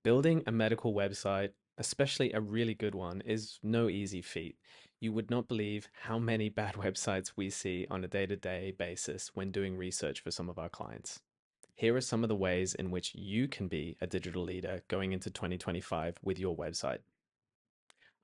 Building a medical website, especially a really good one, is no easy feat. You would not believe how many bad websites we see on a day-to-day basis when doing research for some of our clients. Here are some of the ways in which you can be a digital leader going into 2025 with your website.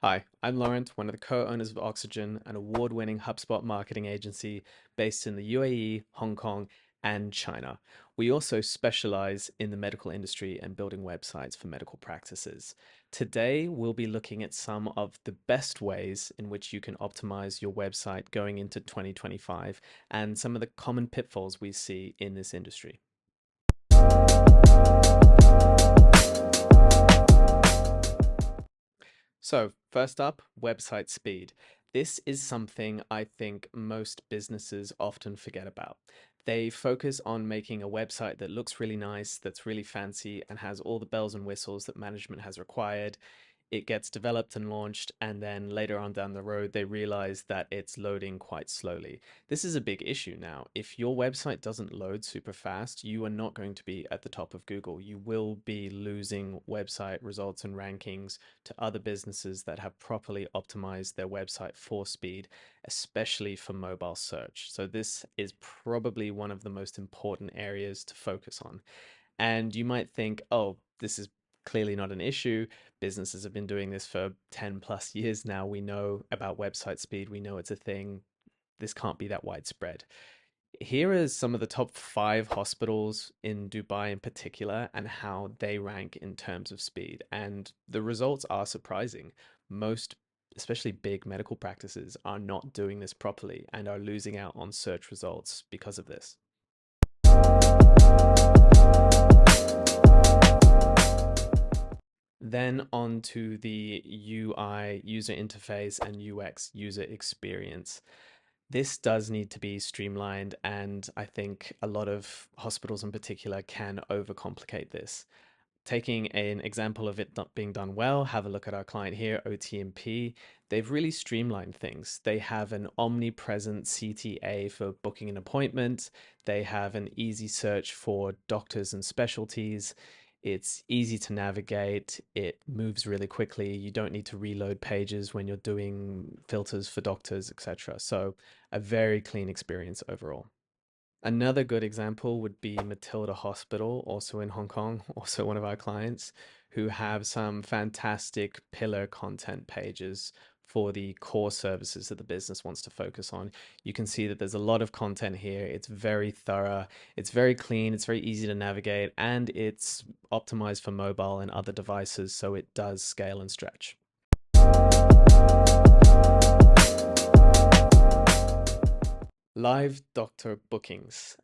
Hi, I'm Laurent, one of the co-owners of Oxygen, an award-winning HubSpot marketing agency based in the UAE, Hong Kong, and China. We also specialize in the medical industry and building websites for medical practices. Today, we'll be looking at some of the best ways in which you can optimize your website going into 2025 and some of the common pitfalls we see in this industry. So, first up, website speed. This is something I think most businesses often forget about. They focus on making a website that looks really nice, that's really fancy, and has all the bells and whistles that management has required. It gets developed and launched, and then later on down the road, they realize that it's loading quite slowly. This is a big issue now. If your website doesn't load super fast, you are not going to be at the top of Google. You will be losing website results and rankings to other businesses that have properly optimized their website for speed, especially for mobile search. So this is probably one of the most important areas to focus on. And you might think, oh, this is clearly not an issue. Businesses have been doing this for 10 plus years now. We know about website speed. We know it's a thing. This can't be that widespread. Here is some of the top 5 hospitals in Dubai in particular and how they rank in terms of speed. And the results are surprising. Most, especially big medical practices, are not doing this properly and are losing out on search results because of this. Then on to the UI, user interface, and UX, user experience. This does need to be streamlined, and I think a lot of hospitals in particular can overcomplicate this. Taking an example of it not being done well, have a look at our client here, OTMP. They've really streamlined things. They have an omnipresent CTA for booking an appointment. They have an easy search for doctors and specialties. It's easy to navigate. It moves really quickly. You don't need to reload pages when you're doing filters for doctors, etc. So a very clean experience overall. Another good example would be Matilda Hospital, also in Hong Kong, also one of our clients, who have some fantastic pillar content pages for the core services that the business wants to focus on. You can see that there's a lot of content here. It's very thorough, it's very clean, it's very easy to navigate, and it's optimized for mobile and other devices, so it does scale and stretch. Live doctor bookings.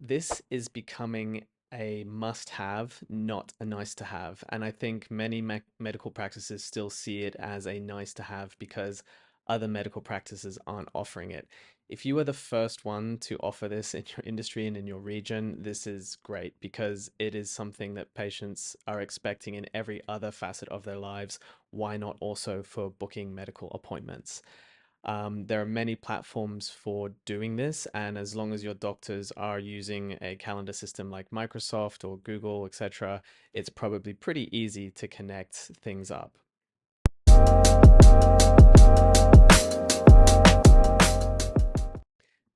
This is becoming a must-have, not a nice-to-have. And I think many medical practices still see it as a nice-to-have because other medical practices aren't offering it. If you are the first one to offer this in your industry and in your region, this is great because it is something that patients are expecting in every other facet of their lives. Why not also for booking medical appointments? There are many platforms for doing this, and as long as your doctors are using a calendar system like Microsoft or Google, etc., it's probably pretty easy to connect things up.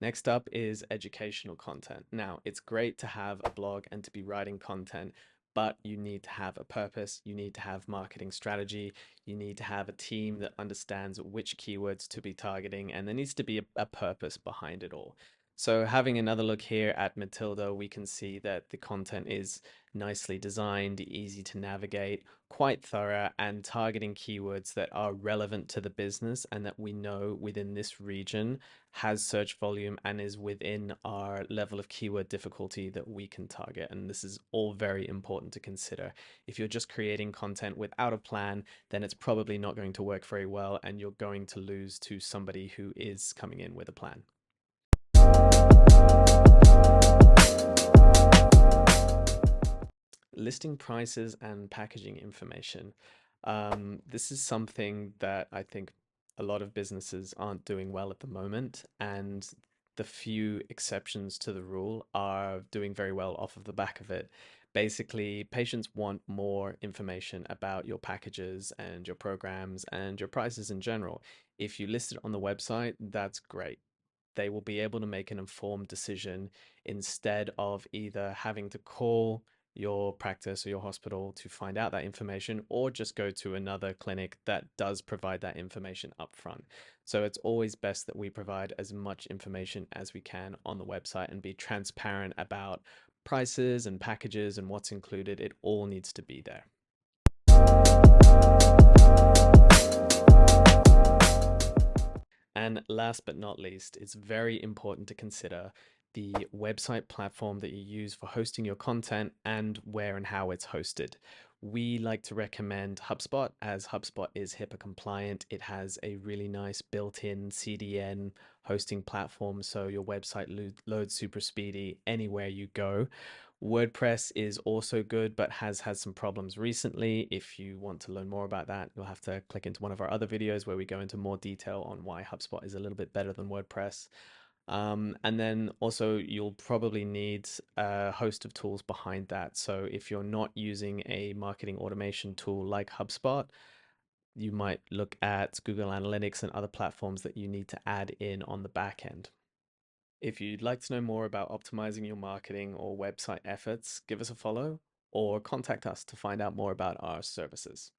Next up is educational content. Now, it's great to have a blog and to be writing content, but you need to have a purpose, you need to have marketing strategy, you need to have a team that understands which keywords to be targeting, and there needs to be a purpose behind it all. So having another look here at Matilda, we can see that the content is nicely designed, easy to navigate, quite thorough, and targeting keywords that are relevant to the business and that we know within this region has search volume and is within our level of keyword difficulty that we can target. And this is all very important to consider. If you're just creating content without a plan, then it's probably not going to work very well and you're going to lose to somebody who is coming in with a plan. Listing prices and packaging information. This is something that I think a lot of businesses aren't doing well at the moment, and the few exceptions to the rule are doing very well off of the back of it. Basically, patients want more information about your packages and your programs and your prices in general. If you list it on the website, that's great. They will be able to make an informed decision instead of either having to call your practice or your hospital to find out that information or just go to another clinic that does provide that information upfront. So it's always best that we provide as much information as we can on the website and be transparent about prices and packages and what's included. It all needs to be there. And last but not least, it's very important to consider the website platform that you use for hosting your content and where and how it's hosted. We like to recommend HubSpot as HubSpot is HIPAA compliant. It has a really nice built-in CDN hosting platform, so your website loads super speedy anywhere you go. WordPress is also good, but has had some problems recently. If you want to learn more about that, you'll have to click into one of our other videos where we go into more detail on why HubSpot is a little bit better than WordPress. And then also, you'll probably need a host of tools behind that. So if you're not using a marketing automation tool like HubSpot, you might look at Google Analytics and other platforms that you need to add in on the back end. If you'd like to know more about optimizing your marketing or website efforts, give us a follow or contact us to find out more about our services.